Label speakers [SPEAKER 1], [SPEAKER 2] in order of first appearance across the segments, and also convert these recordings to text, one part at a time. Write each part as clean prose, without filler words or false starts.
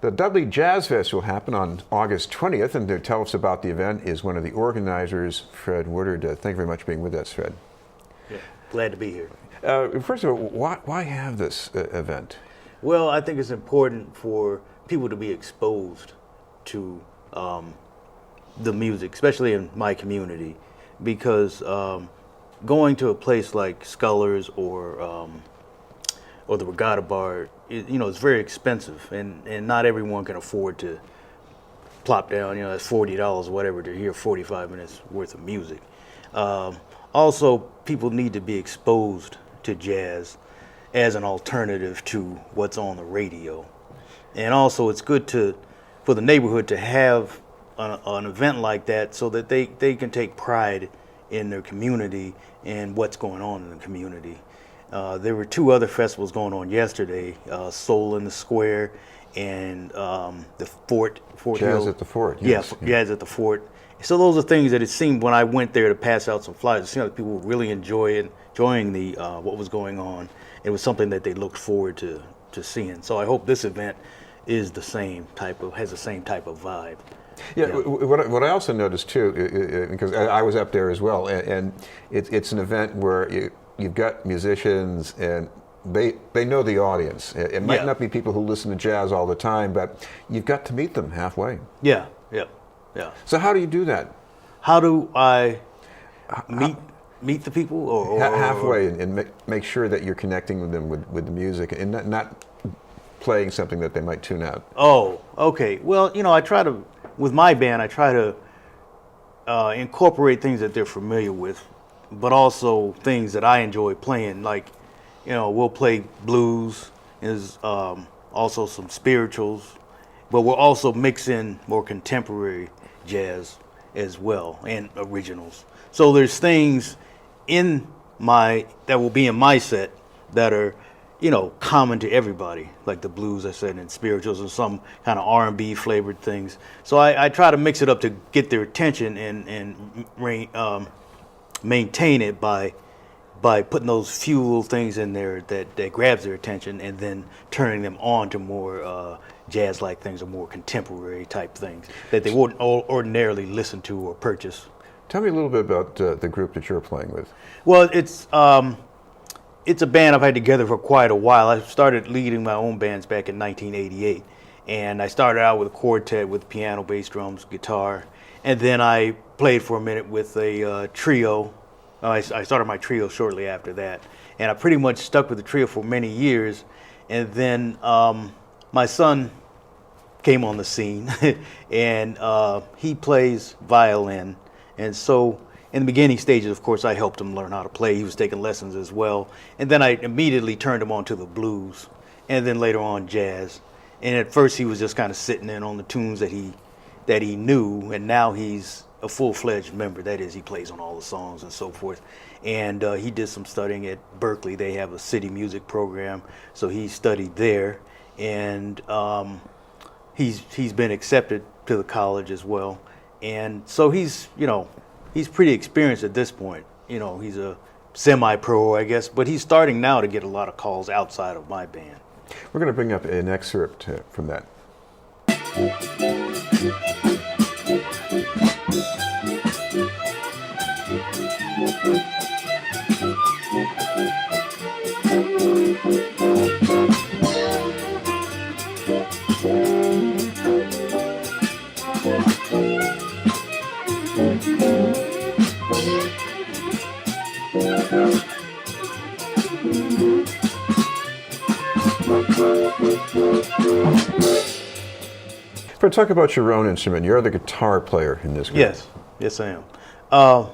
[SPEAKER 1] The Dudley Jazz Fest will happen on August 20th, and to tell us about the event is one of the organizers, Fred Woodard. Thank you very much for being with us, Fred.
[SPEAKER 2] Yeah, glad to be here.
[SPEAKER 1] First of all, why have this event?
[SPEAKER 2] Well, I think it's important for people to be exposed to the music, especially in my community, because going to a place like Scullers or the Regatta Bar, it's very expensive, and not everyone can afford to plop down, that's $40 or whatever to hear 45 minutes worth of music. Also, people need to be exposed to jazz as an alternative to what's on the radio. And also, it's good for the neighborhood to have an event like that so that they can take pride in their community and what's going on in the community. There were two other festivals going on yesterday, Soul in the Square and the Fort
[SPEAKER 1] Jazz
[SPEAKER 2] Hill.
[SPEAKER 1] at the Fort.
[SPEAKER 2] Yes. Yeah, Jazz at the Fort. So those are things that it seemed when I went there to pass out some flyers, it seemed like people were really enjoying the what was going on. It was something that they looked forward to seeing. So I hope this event is has the same type of vibe.
[SPEAKER 1] Yeah. What I also noticed too, because I was up there as well, and it's an event where you've got musicians and they know the audience. It might not be people who listen to jazz all the time, but you've got to meet them halfway.
[SPEAKER 2] Yeah.
[SPEAKER 1] So how do you do that?
[SPEAKER 2] How do I meet the people? Or
[SPEAKER 1] halfway and make sure that you're connecting with them with the music and not playing something that they might tune out.
[SPEAKER 2] Oh, okay. Well, with my band, I try to incorporate things that they're familiar with, but also things that I enjoy playing. Like, we'll play blues, is also some spirituals, but we'll also mix in more contemporary jazz as well and originals. So there's things that will be in my set that are common to everybody, like the blues, I said, and spirituals and some kind of R&B flavored things. So I try to mix it up to get their attention and maintain it by putting those few little things in there that grabs their attention and then turning them on to more jazz-like things or more contemporary type things that they wouldn't ordinarily listen to or purchase.
[SPEAKER 1] Tell me a little bit about the group that you're playing with.
[SPEAKER 2] Well, it's a band I've had together for quite a while. I started leading my own bands back in 1988, and I started out with a quartet with piano, bass, drums, guitar, and then I played for a minute with a trio. I started my trio shortly after that, and I pretty much stuck with the trio for many years, and then my son came on the scene, and he plays violin, and so in the beginning stages, of course, I helped him learn how to play. He was taking lessons as well. And then I immediately turned him on to the blues and then later on jazz. And at first he was just kind of sitting in on the tunes that he knew, and now he's a full-fledged member. That is, he plays on all the songs and so forth. And he did some studying at Berkeley. They have a city music program, so he studied there. And he's been accepted to the college as well. And so he's pretty experienced at this point. He's a semi-pro, I guess, but he's starting now to get a lot of calls outside of my band.
[SPEAKER 1] We're going to bring up an excerpt from that. Talk about your own instrument. You're the guitar player in this group.
[SPEAKER 2] Yes, I am.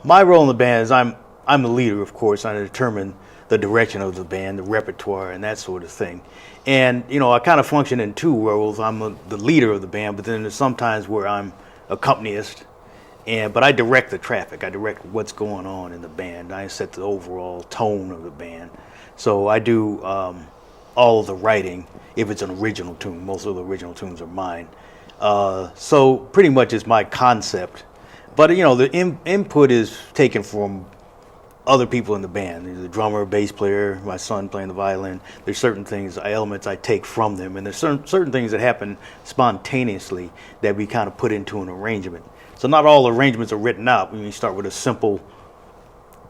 [SPEAKER 2] My role in the band is I'm the leader, of course. I determine the direction of the band, the repertoire, and that sort of thing. And I kind of function in two roles. I'm the leader of the band, but then there's sometimes where I'm accompanist, but I direct the traffic. I direct what's going on in the band. I set the overall tone of the band. So I do all of the writing if it's an original tune. Most of the original tunes are mine. So pretty much it's my concept, but the input is taken from other people in the band. There's the drummer, bass player, my son playing the violin. There's certain things, elements I take from them, and there's certain things that happen spontaneously that we kind of put into an arrangement. So not all arrangements are written out. We start with a simple,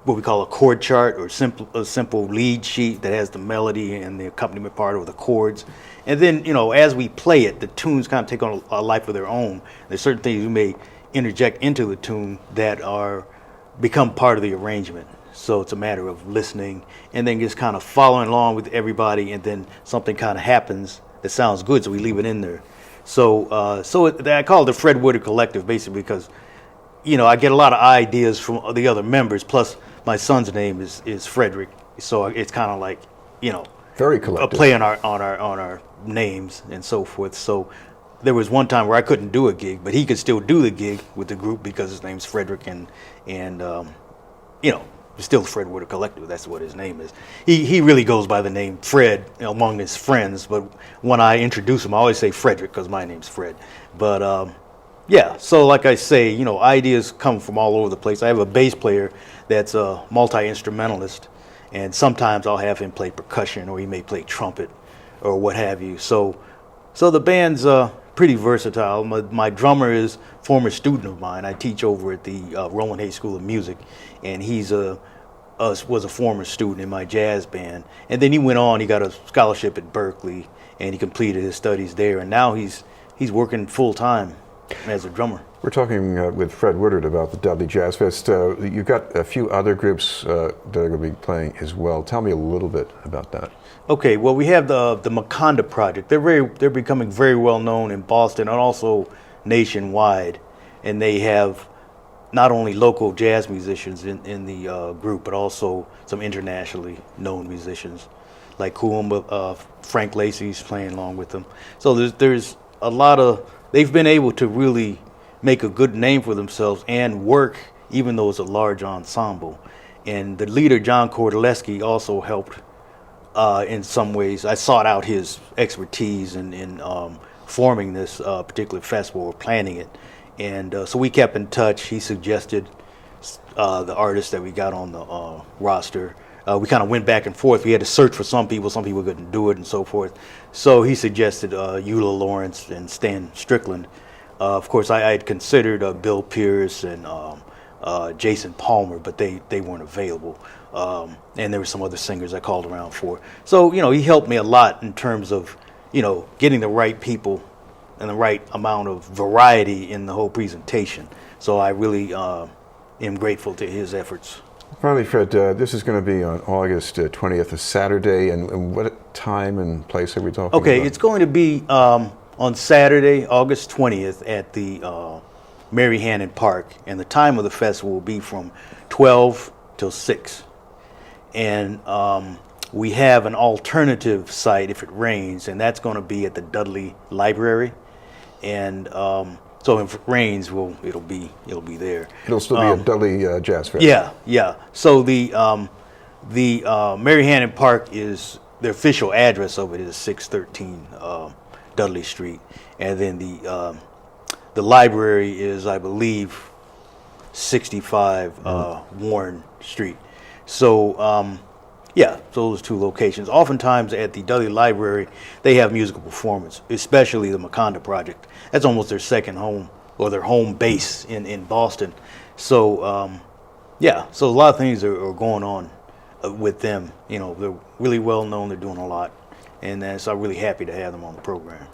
[SPEAKER 2] what we call a chord chart, or a simple lead sheet that has the melody and the accompaniment part of the chords. And then, as we play it, the tunes kind of take on a life of their own. There's certain things we may interject into the tune that become part of the arrangement. So it's a matter of listening and then just kind of following along with everybody, and then something kind of happens that sounds good, so we leave it in there. So I call it the Fred Woodard Collective, basically, because I get a lot of ideas from the other members. Plus, my son's name is Frederick, so it's kind of like
[SPEAKER 1] very collective,
[SPEAKER 2] a play on our names and so forth. So there was one time where I couldn't do a gig, but he could still do the gig with the group because his name's Frederick, and still the Fred Woodard Collective. That's what his name is. He really goes by the name Fred among his friends, but when I introduce him, I always say Frederick because my name's Fred. But so like I say, ideas come from all over the place. I have a bass player that's a multi-instrumentalist, and sometimes I'll have him play percussion, or he may play trumpet or what have you. So the band's pretty versatile. My drummer is a former student of mine. I teach over at the Roland Hayes School of Music, and he's was a former student in my jazz band. And then he went on, he got a scholarship at Berkeley, and he completed his studies there, and now he's working full time as a drummer.
[SPEAKER 1] We're talking with Fred Woodard about the Dudley Jazz Fest. You've got a few other groups that are going to be playing as well. Tell me a little bit about that.
[SPEAKER 2] Okay, well, we have the Maconda Project. They're becoming very well known in Boston and also nationwide, and they have not only local jazz musicians in the group, but also some internationally known musicians like Kuumba, Frank Lacey's playing along with them. So there's a lot of, they've been able to really make a good name for themselves and work, even though it's a large ensemble. And the leader, John Kordaleski, also helped in some ways. I sought out his expertise in forming this particular festival or planning it. And so we kept in touch. He suggested the artists that we got on the roster. We kind of went back and forth. We had to search for some people couldn't do it and so forth. So he suggested Eula Lawrence and Stan Strickland. Of course, I had considered Bill Pierce and Jason Palmer, but they weren't available. And there were some other singers I called around for. So, he helped me a lot in terms of, getting the right people and the right amount of variety in the whole presentation. So I really am grateful to his efforts.
[SPEAKER 1] Finally, Fred, this is going to be on August 20th, a Saturday, and what time and place are we talking about?
[SPEAKER 2] Okay, it's going to be on Saturday, August 20th at the Mary Hannon Park, and the time of the festival will be from 12 till 6. And we have an alternative site if it rains, and that's going to be at the Dudley Library. And so if it rains, it'll be there.
[SPEAKER 1] It'll still be a Dudley Jazz Fest.
[SPEAKER 2] Yeah. So the Mary Hannon Park is, the official address of it is 613 Dudley Street, and then the library is, I believe, 65 Warren Street. So so those two locations. Oftentimes at the Dudley Library, they have musical performance, especially the Maconda Project. That's almost their second home, or their home base in Boston. So so a lot of things are going on with them. They're really well known. They're doing a lot, and so I'm really happy to have them on the program.